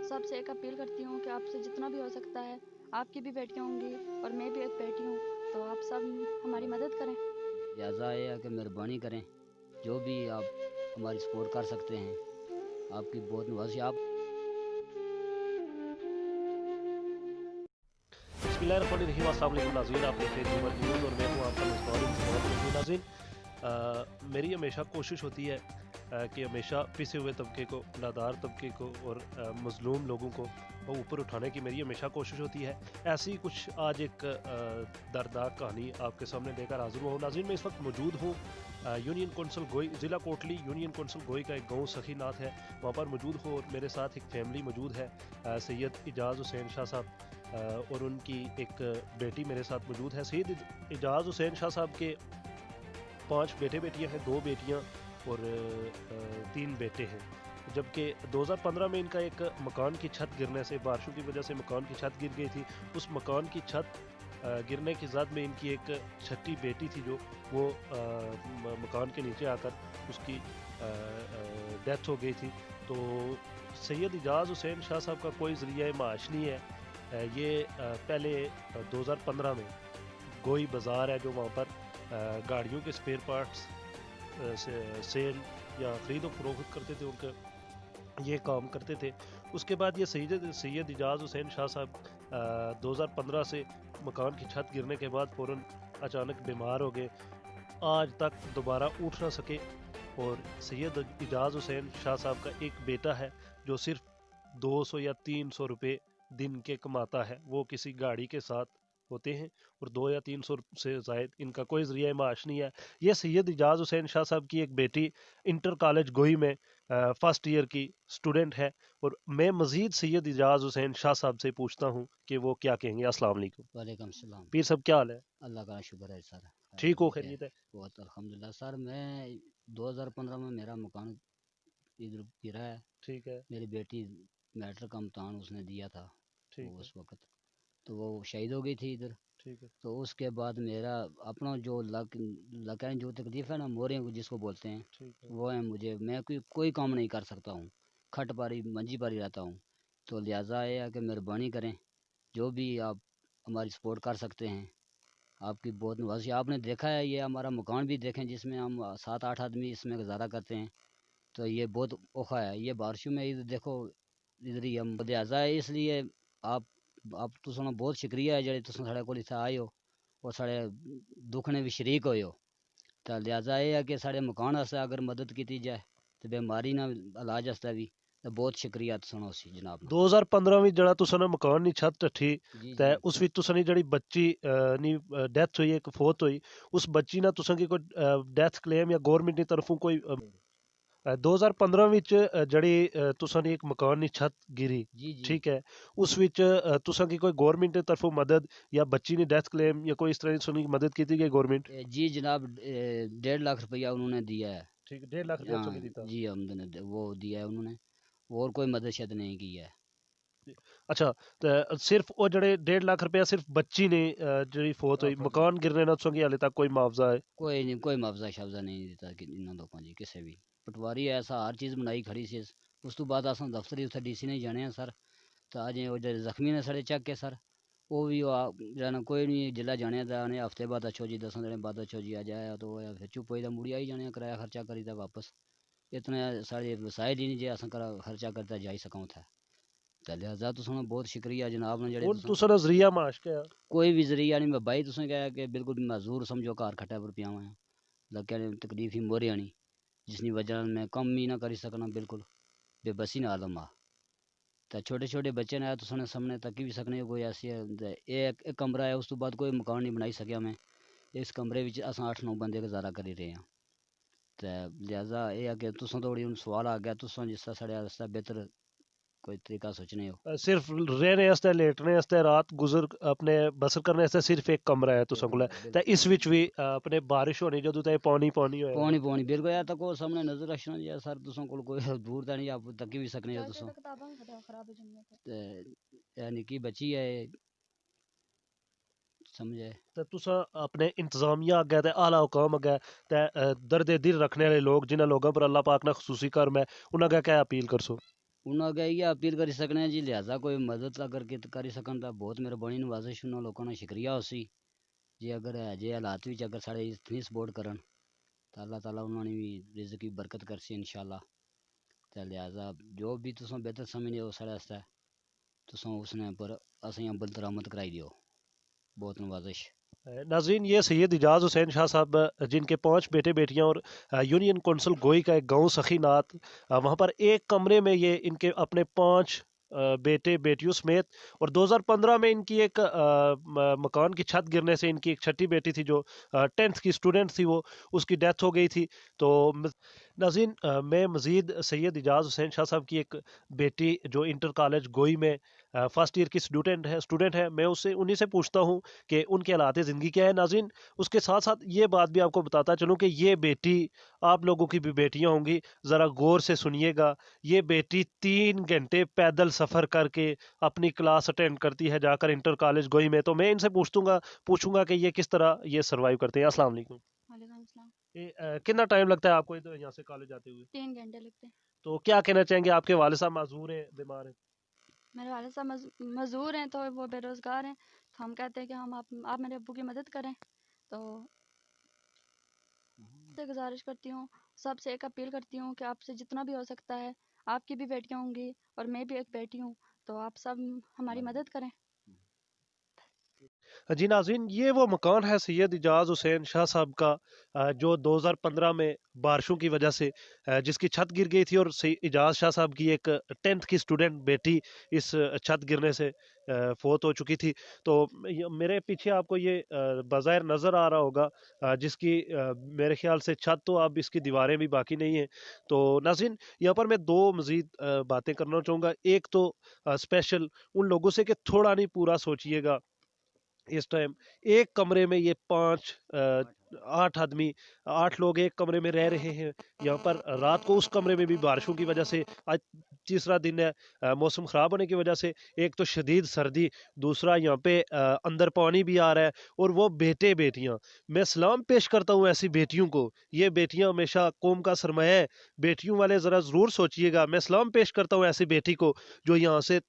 صاحب سے ایک اپیل کرتی ہوں کہ آپ سے جتنا بھی ہو سکتا ہے، آپ کی بھی بیٹیاں ہوں گی اور میں بھی ایک بیٹی ہوں، تو آپ سب ہماری مدد کریں۔ لہٰذا یہ ہے کہ مہربانی کریں، جو بھی آپ ہماری سپورٹ کر سکتے ہیں، آپ کی بہت نوازش آپ۔ بسم اللہ الرحمن الرحیم، السلام علیکم ناظرین، آپ دیکھ رہے ہیں جمعہ نیوز اور میں ہوں آپ کا مصباح ناظرین۔ میری ہمیشہ کوشش ہوتی ہے کہ ہمیشہ پسے ہوئے طبقے کو، نادار طبقے کو اور مظلوم لوگوں کو اوپر اٹھانے کی میری ہمیشہ کوشش ہوتی ہے۔ ایسی کچھ آج ایک دردناک کہانی آپ کے سامنے لے کر حاضر ہوا ہوں۔ ناظرین، میں اس وقت موجود ہوں یونین کونسل گوئی، ضلع کوٹلی یونین کونسل گوئی کا ایک گاؤں سخی ناتھ ہے، وہاں پر موجود ہوں اور میرے ساتھ ایک فیملی موجود ہے، سید اعجاز حسین شاہ صاحب اور ان کی ایک بیٹی میرے ساتھ موجود ہے۔ سید اعجاز حسین شاہ صاحب کے 5 بیٹے بیٹیاں ہیں، 2 بیٹیاں اور 3 بیٹے ہیں، جبکہ 2015 میں ان کا ایک مکان کی چھت گرنے سے، بارشوں کی وجہ سے مکان کی چھت گر گئی تھی۔ اس مکان کی چھت گرنے کی زد میں ان کی ایک چھٹی بیٹی تھی، جو وہ مکان کے نیچے آ کر اس کی ڈیتھ ہو گئی تھی۔ تو سید اعجاز حسین شاہ صاحب کا کوئی ذریعہ معاش نہیں ہے۔ یہ پہلے 2015 میں گوئی بازار ہے جو وہاں پر گاڑیوں کے سپیئر پارٹس سیل یا خرید و فروخت کرتے تھے، ان کا یہ کام کرتے تھے۔ اس کے بعد یہ سید اعجاز حسین شاہ صاحب 2015 سے مکان کی چھت گرنے کے بعد فوراً اچانک بیمار ہو گئے، آج تک دوبارہ اٹھ نہ سکے۔ اور سید اعجاز حسین شاہ صاحب کا ایک بیٹا ہے جو صرف 200 یا 300 روپے دن کے کماتا ہے، وہ کسی گاڑی کے ساتھ ہوتے ہیں اور 200 یا 300 سے زائد ان کا کوئی ذریعہ معاش نہیں ہے۔ یہ سید اعجاز حسین شاہ صاحب کی ایک بیٹی انٹر کالج گوئی میں فرسٹ ایئر کی اسٹوڈنٹ ہے، اور میں مزید سید اعجاز حسین شاہ صاحب سے پوچھتا ہوں کہ وہ کیا کہیں گے۔ السلام علیکم وعلیکم السلام۔ پیر صاحب، کیا حال ہے؟ اللہ کا شکر ہے سر، ٹھیک ہو، خیریت ہے؟ بہت الحمدللہ سر۔ میں 2015 میں میرا مکان ادھر گرا ہے، ٹھیک ہے، میری بیٹی میٹرک کا امتحان اس نے دیا تھا ٹھیک ہے، اس وقت، تو وہ شہید ہو گئی تھی ادھر۔ ٹھیک ہے، تو اس کے بعد میرا اپنا جو لکیں جو تکلیف ہے نا، موریں جس کو بولتے ہیں، ٹھیک ہے، وہ ہے مجھے، میں کوئی کام نہیں کر سکتا ہوں، کھٹ پاری منجی پاری رہتا ہوں۔ تو لہٰذا یہ ہے کہ مہربانی کریں، جو بھی آپ ہماری سپورٹ کر سکتے ہیں، آپ کی بہت نوازش۔ آپ نے دیکھا ہے یہ ہمارا مکان بھی دیکھیں، جس میں ہم 7-8 آدمی اس میں گزارا کرتے ہیں، تو یہ بہت اوکھا ہے، یہ بارشوں میں ادھر دیکھو، ادھر ہی ہم لہٰذا ہے، اس لیے آپ تو سنو بہت شکریہ ہے جڑے تساں ساڑے کول اتھے آئے ہو اور ساڑے دکھ نے بھی شریک ہوئے ہو۔ تو لہٰذا یہ ہے کہ ساڑے مکان واسطے اگر مدد کی جائے تو بیماری نہ علاج واسطے بھی تو بہت شکریہ تساں اسی جناب نا۔ 2015 میں جڑا تساں مکان نی چھت ٹٹھی جی تے جی اس وچ تساں جڑی بچی نی ڈیتھ ہوئی، ایک فوت ہوئی، اس بچی نہ تساں کی کوئی ڈیتھ کلیم یا گورنمنٹ دی طرفوں کوئی 2015 وچ جڑی تساں دی ایک مکان نی چھت گری، جی جی ٹھیک ہے، اس وچ تساں کی کوئی گورنمنٹ دی طرفوں مدد یا بچی نی ڈیتھ کلیم یا کوئی اس طرح کی مدد کیتی گئی گورنمنٹ؟ جی جناب، 1.5 لاکھ روپیہ انہوں نے دیا ہے۔ ٹھیک، 1.5 لاکھ روپیہ تساں ہاں کی دیتا؟ جی، وہ دیا ہے انہوں نے، اور کوئی مدد شد نہیں کی ہے۔ اچھا، صرف وہ جڑے 1.5 لاکھ روپیہ صرف بچی نے جڑی فوت ہوئی، مکان گرنے نہ تساں کی حالے تک کوئی معاوضہ ہے؟ کوئی نہیں، کوئی معاوضہ شاوضہ نہیں دیتا کہ انہوں لوگوں جی کسے بھی۔ پٹواری ایسا ہر چیز بنائی کھڑی سی، اس تو بعد اساں دفتری اتھے ڈی سی نے جانے ہیں سر، تو اج وہ جڑے زخمی نے سڑے چک کے سر، وہ بھی جانا کوئی نہیں، جلا جانے تے آنے ہفتے بعد اچھو جی 10 دن بعد اچھو جی اج آیا تو پھر چپ ہوئی تے مڑی آئی جانے، کرایہ خرچہ کری تے واپس، اتنا سارے وسائل ہی نہیں جے اساں خرچہ کرتا جائی سکوں تھا۔ تے لہذا تساں بہت شکریہ جناب نے جڑے ہن تساں دا ذریعہ معاش کیا؟ کوئی بھی ذریعہ نہیں، میں بھائی تساں کہا کہ بالکل معذور سمجھو، گھر کھٹے پر پیا ہوا لگے نے تکلیف ہی مورے آنی، جس کی وجہ میں کم ہی نہ کری سکنا، بالکل بے بسی نہ عالم آ، تو چھوٹے چھوٹے بچے نے تساں نے سامنے تکی بھی سکنے، کوئی ایسی ہے ایک کمرہ ہے، اس تو بعد کوئی مکان نہیں بنائی سکیا میں، اس کمرے وچ اساں 8-9 بندے گزارا کری رہے ہیں۔ تو لہٰذا یہ ہے کہ تساں توڑی ہن سوال آ گیا، تساں جس طرح ساڑے واسطے بہتر کوئی طریقہ سوچنے ہو۔ صرف رہنے واسطے، لیٹنے واسطے، رات گزر اپنے بسر کرنے واسطے صرف ایک کمرہ ہے تساں کول، تے اس وچ بھی اپنے بارش ہونی جدوں تے پانی ہویا پانی بالکل ہے، تک سامنے نظر رکھنا جی سر، تساں کول کوئی دور تے نہیں، آپ تکی بھی سکنے ہو تساں، تے نکی بچی ہے سمجھے۔ تے تساں اپنے انتظامیہ اگے تے اعلی حکام اگے تے درد دل رکھنے والے لوگ، جنہاں لوگاں پر اللہ پاک نے خصوصی کرم ہے، انہاں اگے کیا اپیل کرسو؟ انہوں اگے یہ اپیل کری سکنے جی لہٰذا کوئی مدد اگر کری سکن تا بہت مہربانی نوازش انہوں لوگوں نے شکریہ ہو سی جی اگر ہے جی حالات وچ اگر سارے اتنی سپورٹ کرن تو اللہ تعالیٰ انہوں نے بھی رزق کی برکت کرسی انشاءاللہ تے لہٰذا جو بھی تساں بہتر سمجھنے ہو سارے واسطے تساں اس نے پر اسیں عمل درآمد کرائی دیو بہت نوازش ناظرین یہ سید اجاز حسین شاہ صاحب جن کے 5 بیٹے بیٹیاں اور یونین کونسل گوئی کا ایک گاؤں سخی نات وہاں پر ایک کمرے میں یہ ان کے اپنے 5 بیٹے بیٹیوں سمیت اور 2015 میں ان کی ایک مکان کی چھت گرنے سے ان کی ایک چھٹی بیٹی تھی جو 10th کی اسٹوڈنٹ تھی وہ اس کی ڈیتھ ہو گئی تھی. تو ناظرین میں مزید سید اجاز حسین شاہ صاحب کی ایک بیٹی جو انٹر کالج گوئی میں فرسٹ ایئر کی اسٹوڈنٹ ہے میں اس سے انہی سے پوچھتا ہوں کہ ان کے حالات زندگی کیا ہے. ناظرین اس کے ساتھ ساتھ یہ بات بھی آپ کو بتاتا چلوں کہ یہ بیٹی آپ لوگوں کی بھی بیٹیاں ہوں گی, ذرا غور سے سنیے گا. یہ بیٹی 3 گھنٹے پیدل سفر کر کے اپنی کلاس اٹینڈ کرتی ہے جا کر انٹر کالج گوئی میں. تو میں ان سے پوچھوں گا کہ یہ کس طرح یہ سروائیو کرتے ہیں. السلام علیکم. وعلیکم السلام. کتنا ٹائم لگتا ہے آپ کو یہاں سے کالج جاتے ہوئے؟ 3 گھنٹے لگتے ہیں. تو کیا کہنا چاہیں گے؟ آپ کے والد صاحب معذور ہیں, بیمار ہیں؟ میرے والد صاحب مزدور ہیں تو وہ بے روزگار ہیں, تو ہم کہتے ہیں کہ ہم آپ میرے ابو کی مدد کریں. تو سے گزارش کرتی ہوں, سب سے ایک اپیل کرتی ہوں کہ آپ سے جتنا بھی ہو سکتا ہے, آپ کی بھی بیٹیاں ہوں گی اور میں بھی ایک بیٹی ہوں, تو آپ سب ہماری مدد کریں. جی ناظرین یہ وہ مکان ہے سید اجاز حسین شاہ صاحب کا جو 2015 میں بارشوں کی وجہ سے جس کی چھت گر گئی تھی, اور اجاز شاہ صاحب کی ایک 10th کی اسٹوڈنٹ بیٹی اس چھت گرنے سے فوت ہو چکی تھی. تو میرے پیچھے آپ کو یہ بظاہر نظر آ رہا ہوگا جس کی میرے خیال سے چھت تو اب اس کی دیواریں بھی باقی نہیں ہیں. تو ناظرین یہاں پر میں 2 مزید باتیں کرنا چاہوں گا. ایک تو اسپیشل ان لوگوں سے کہ تھوڑا نہیں پورا سوچئے گا. اس ٹائم ایک کمرے میں یہ 8 آدمی 8 لوگ ایک کمرے میں رہ رہے ہیں. یہاں پر رات کو اس کمرے میں بھی بارشوں کی وجہ سے, آج تیسرا دن ہے موسم خراب ہونے کی وجہ سے, ایک تو شدید سردی, دوسرا یہاں پہ اندر پانی بھی آ رہا ہے, اور وہ بیٹے بیٹیاں. میں سلام پیش کرتا ہوں ایسی بیٹیوں کو. یہ بیٹیاں ہمیشہ قوم کا سرمایہ ہے. بیٹیوں والے ذرا ضرور سوچئے گا. میں سلام پیش کرتا ہوں ایسی بیٹی کو جو یہاں سے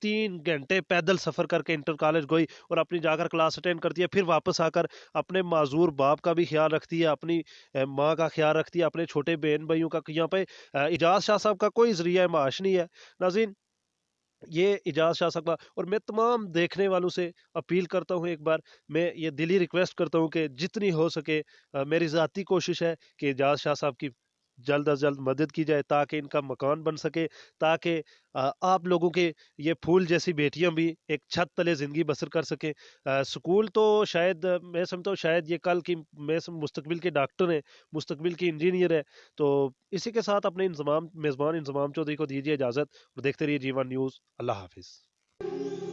3 گھنٹے پیدل سفر کر کے انٹر کالج گئی اور اپنی جا کر کلاس اٹینڈ کرتی ہے, پھر واپس آ کر اپنے معذور باپ کا بھی خیال رکھتی ہے, اپنی ماں کا خیال رکھتی ہے, اپنے چھوٹے بہن بھائیوں کا. یہاں پہ اجاز شاہ صاحب کا کوئی ذریعہ معاش نہیں ہے. ناظرین یہ اجاز شاہ صاحب کا, اور میں تمام دیکھنے والوں سے اپیل کرتا ہوں, ایک بار میں یہ دلی ریکویسٹ کرتا ہوں کہ جتنی ہو سکے میری ذاتی کوشش ہے کہ اجاز شاہ صاحب کی جلد از جلد مدد کی جائے تاکہ ان کا مکان بن سکے, تاکہ آپ لوگوں کے یہ پھول جیسی بیٹیاں بھی ایک چھت تلے زندگی بسر کر سکیں. سکول تو شاید میں سمجھتا ہوں شاید یہ کل کی مستقبل کے ڈاکٹر ہیں, مستقبل کی انجینئر ہے. تو اسی کے ساتھ اپنے میزبان انضمام چودھری کو دیجیے اجازت, اور دیکھتے رہیے G1 نیوز. اللہ حافظ.